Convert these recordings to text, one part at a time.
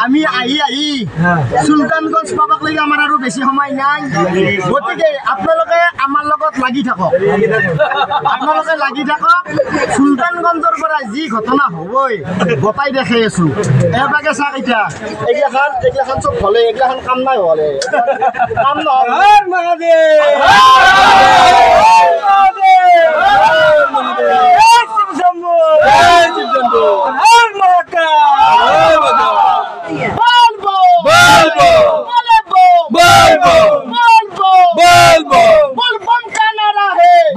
আমি আহি সুলতানগঞ্জ পাবাক লাগি আমাৰ আৰু বেছি সময় নাই গতিকে আপোনালোকে আমাৰ লগত লাগি থাকক সুলতানগঞ্জৰ পৰা যি ঘটনা হ'বই গতাই দেখাই আছো এবাকে চাক এতিয়া এইগিলাখান চব হলে এইগিলাখান কাম নাই হলে কাম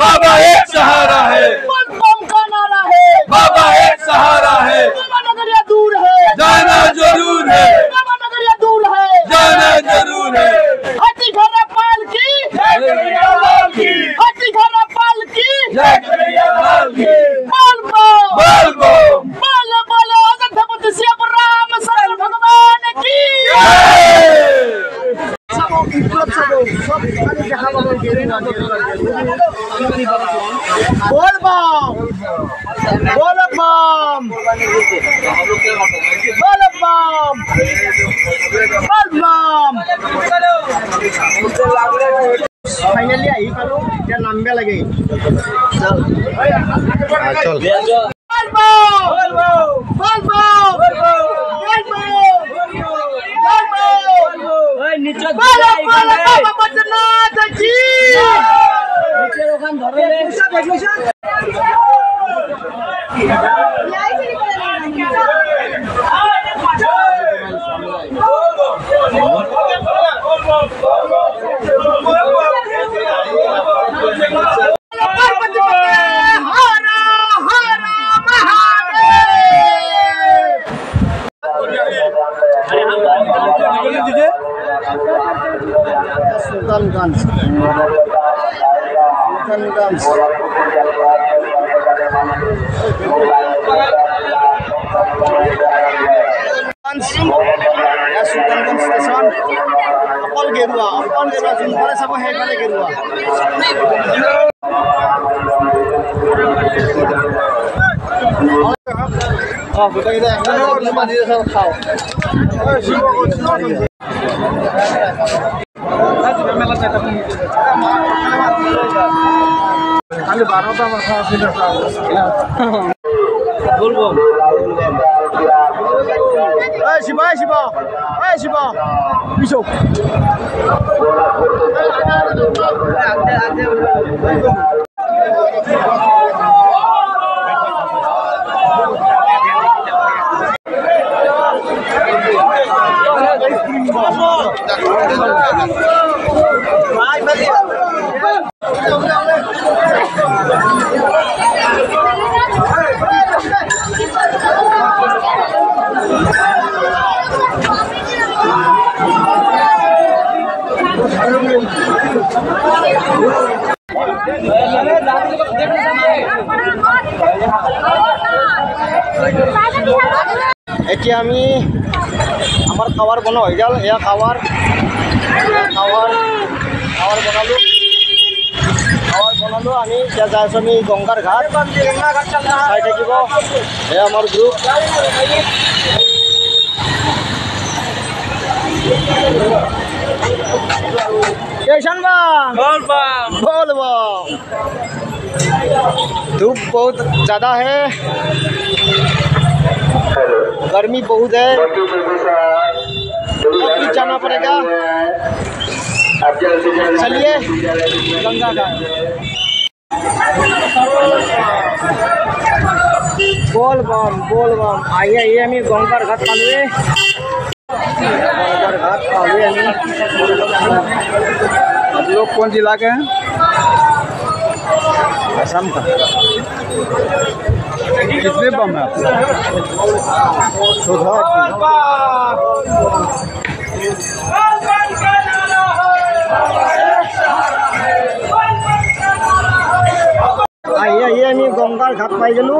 बाबा एक सहारा है, बम का नारा है, बाबा एक सहारा है, बाबा नगरिया दूर है, जाना जरूर है, बाबा नगरिया दूर है, जाना जरूर है। हाथी घोड़ा पाल की, हाथी घोड़ा पाल की, बोल बोलो अजंता सियापुर रामचंद्र भगवान की बोल बम बोल बम बोल बम बोल बम फाइनली आई पालो क्या नाम भी लगे चल बोल बम नीचे बाबा बजनाथ की नीचे रोकन धरे ले सुल्तानगंज सुल्तानगंज स्टेशन अकल गेरुआ जोनफाले चाब সেইফালে गेरुआ গোটেইকেইটা একদম বান্ধি খাওঁ खाली 12টা মাথা আছিল বলবো এই শিবা বিশো এতিয়া আমি আমার খাবার বনা হয়ে গেল এয়া খাবার বনালো আমি এতিয়া যাই আছো আমি গঙ্গার ঘাট চাই থাকিব এয়া আমার গ্রুপ बोल धूप बहुत ज़्यादा है गर्मी बहुत है अब जाना पड़ेगा चलिए गंगा घाट बोल बम आइए हमें गंगार घाट पालवे आप लोग कौन जिला के हैं? असम का। कितने बम है आइए আমি गंगार घाट पाई गलू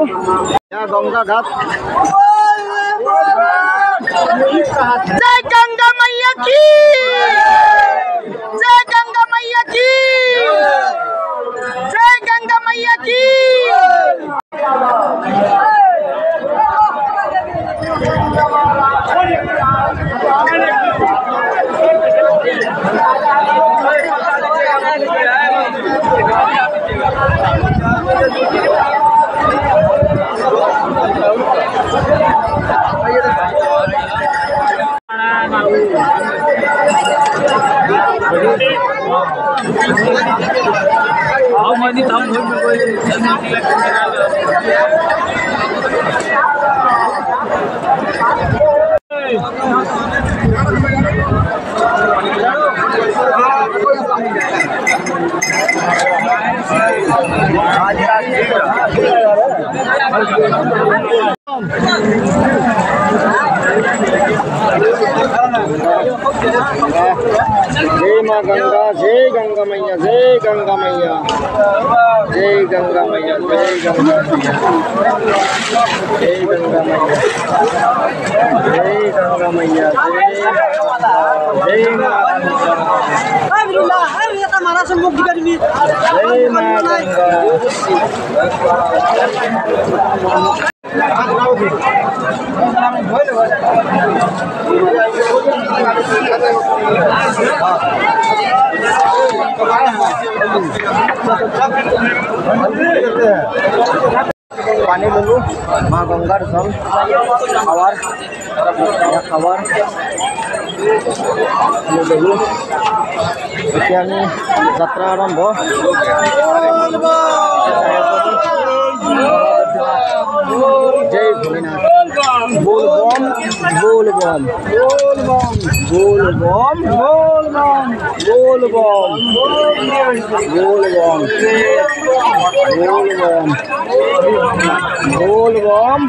गंगा घाट जय गंगा मैया की जय गंगा मैया की जय गंगा मैया की माँ गंगा, जय गंगा मैया, जय गंगा मैया, जय गंगा मैया, जय गंगा मैया, जय गंगा मैया, जय गंगा मैया, जय पानी ललू माँ गंगार जल खावार खावार ललू এতিয়া আমি যাত্রা আরম্ভ जय भोलेनाथ बोल बम बोल बम बोल बम बोल बम बोल बम बोल बम बोल बम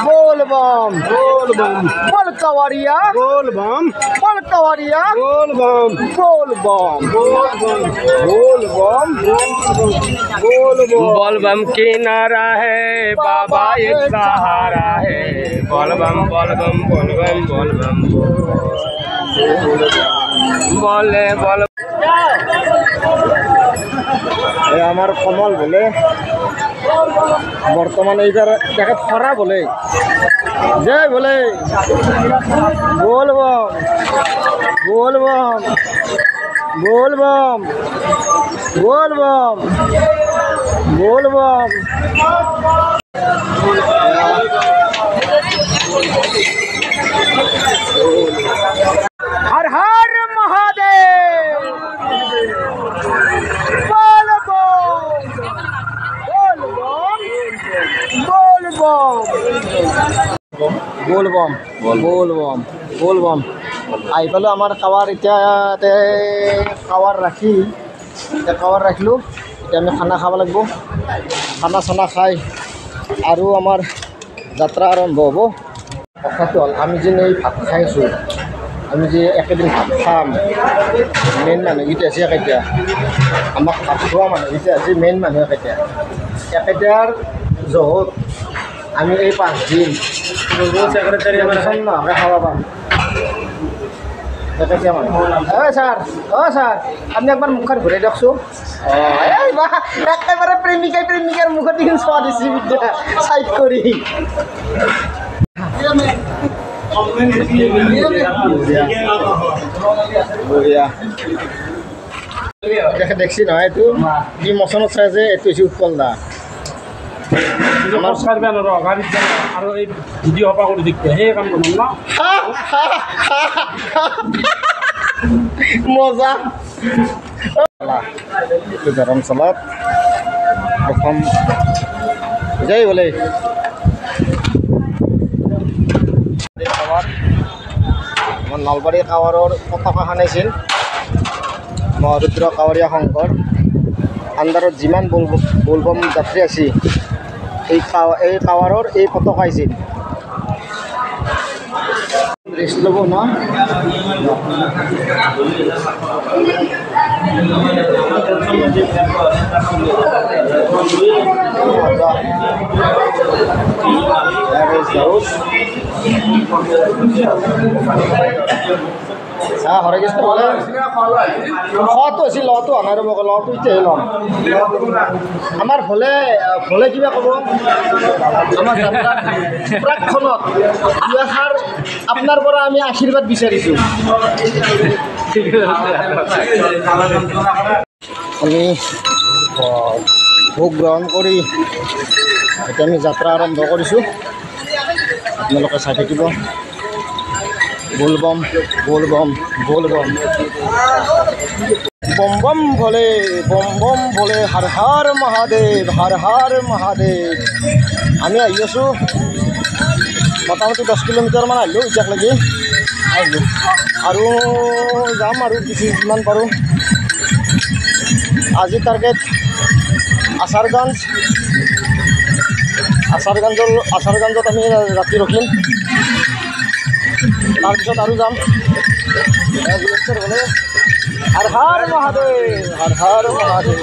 बोल बम बोल बम बोल कवरिया बोल बम बोल कवरिया बोल बम बोल बम बोल बम बोल बम बोल बम किनारा है बाबा एक सहारा है बोल बम बोल बम बोल बम बोल बम बोले बोल আমার কমল বলে বর্তমানে এইবার দেখে খরা বলে জয় বলে বলবম বলবম বলবম বলবম বলবম हर हर महादेव बोलबम बोलबम बोलबम आई पालो आमार खावार इत्याते खावार राखी खावार राखिलो इत्या खाना खाब लागबो खाना साना खाई आरो आमार यात्रा आरम्भ हबो কথাটো হল আমি যে এই ভাত খাইছো আমি যে একেদিন ভাত খাম মেইন মানুহকেইটা আছে কেতিয়া আমাক ভাত খোৱা মানুহকেইটা আছে মেইন মানুহ কেতিয়া একেদিনাৰ জহত আমি এই 5 দিন সেক্রেটারি নহকে খাব পাম কেতিয়া মানুহ স্যার স্যার আপনি একবার মুখখন ঘূৰাই দিয়কচোন একেবাৰে প্ৰেমিকাৰ মুখত দেখোন চোৱা দিছে বিদ্যা চাইড কৰি দেখছি নহয় এইটো কি মচনত চাই যে এইটো হৈছে উৎপল দা আৰু এই ভিডিঅ' হপা কৰি দেখতে সেই কাম কৰিম ন মজা গৰম চলত প্ৰথম যাই বোলে আমাৰ নলবাৰী কাৱাৰৰ পতাকা খানাইছিল মহাৰুদ্ৰ কাৱৰীয়া শংকৰ আণ্ডাৰত যিমান বলবম যাত্ৰী আছে এই কাৱাৰৰ এই পতাকা আছিল ৰেষ্ট ল'ব ন হৰে কৃষ্ণ বলে খোৱাটো আছিল লটো অনাৰ মোক লটো এতিয়াহে ল'ম আমাৰ ভলে ভলে কিবা ক'ব আমাৰ প্ৰাকখনত দুআষাৰ আপোনাৰ পৰা আমি আশীৰ্বাদ বিচাৰিছোঁ আমি ভোগ গ্ৰহণ কৰি এতিয়া আমি যাত্ৰা আৰম্ভ কৰিছোঁ আপোনালোকে চাই থাকিব बोलबम बोलबम बोलबम बम बम भोले हर हर महादेव আমি আহি আছোঁ মোটামুটি 10 কিলোমিটাৰমান আহিলোঁ এতিয়ালৈকে আহিলোঁ আৰু যাম আৰু কিছু যিমান পাৰোঁ আজি টাৰ্গেট আচাৰগঞ্জত আমি ৰাতি ৰখিম তাৰপিছত আৰু যাম গুলেশ্বৰ গ'লে হৰ হৰ মহাদেৱ হৰ হৰ মহাদেৱ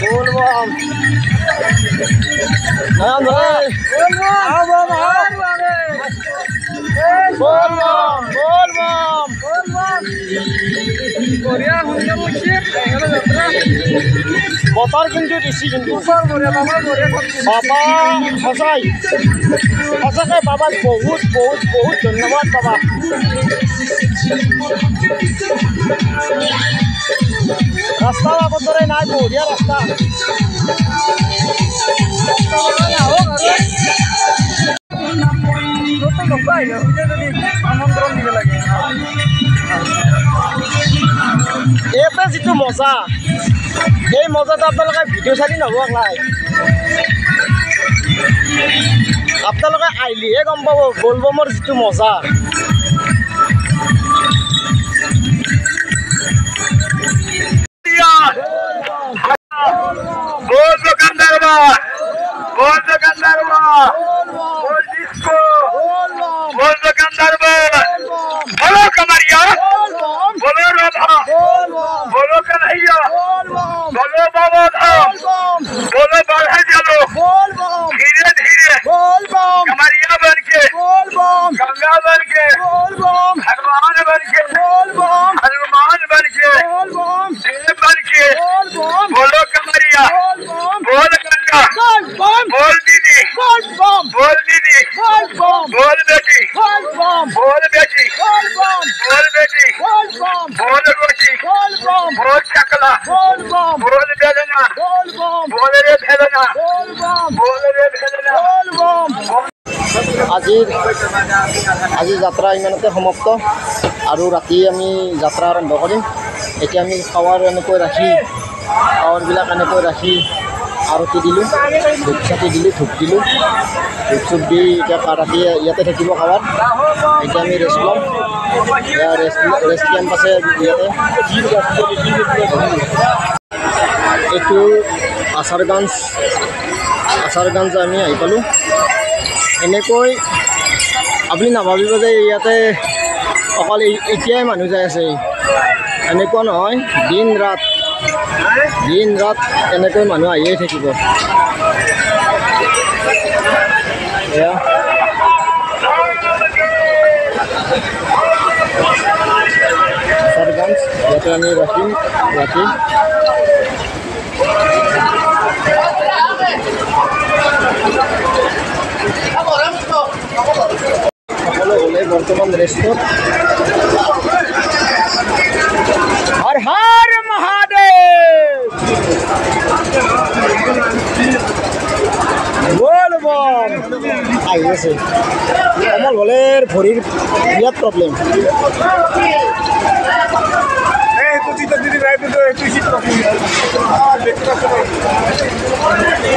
बोलबम नयन भाई बोलबम বতৰ কিন্তু দিছি কিন্তু বাবা সঁচাকৈ বাবাক বহুত বহুত বহুত ধন্যবাদ বাবা रास्ता बदरे ना बढ़िया रास्ता एपे जी मजा ये मजाटा अपने भिडिओ चाली नहै अपने आइलिहे गम पा बोलबমৰ जी मजा बोल दुकानदार बोल डिस्को बोल दुकानदार बोलो कमरिया बोलो राधा बोलो कन्हैया बोलो बाबा धाम बोलो बढ़े चलो धीरे धीरे कमरिया बन के गंगा बन के भगवान बन के हनुमान बन के देव बन के बोलो कमरिया बोल गंगा बोल दीदी बोल बेटी बोल बेटी बोल रोटी बोल चकला बोल बेलना बोल रे भेलना আজি যাত্ৰা ইমানতে সমাপ্ত আৰু ৰাতি আমি যাত্ৰা আৰম্ভ কৰিম এতিয়া আমি খাৱাৰ এনেকৈ ৰাখি খাৱাৰবিলাক এনেকৈ ৰাখি আৰতি দিলোঁ ধূপ চাতি দিলোঁ ধূপ দিলোঁ ধূপ চুপ দি এতিয়া ৰাতি ইয়াতে থাকিব খাৱাত এতিয়া আমি ৰেষ্ট ল'ম ৰেষ্ট কেম্প আছে ইয়াতে এইটো আচাৰগঞ্জ আমি আহি পালোঁ এনেকৈ আপুনি নাভাবিব যে ইয়াতে অকল এতিয়াই মানুহ যাই আছে এনেকুৱা নহয় দিন ৰাত এনেকৈ মানুহ আহিয়ে থাকিব এয়া আচাৰগঞ্জ ইয়াতে আমি ৰাখিম ৰাতি সকলো হ'লে বৰ্তমান ৰেষ্টত হৰ হৰ মহাদেৱ बोलबम আহি আছে কমল হলেৰ ভৰিৰ বিৰাট প্ৰবলেম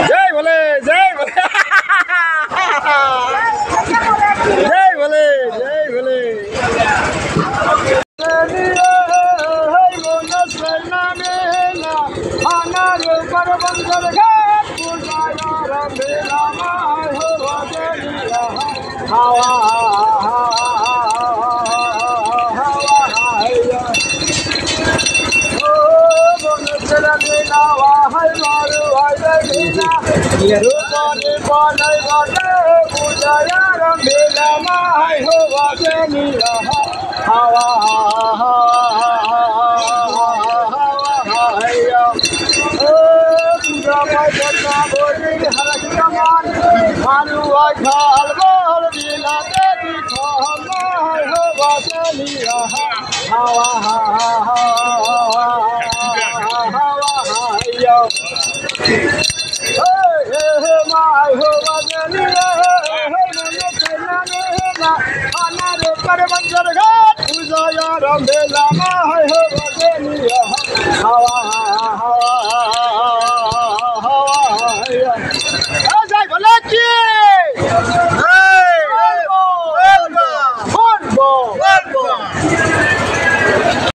জয় বলে জয় বলে जय भोले जय भोले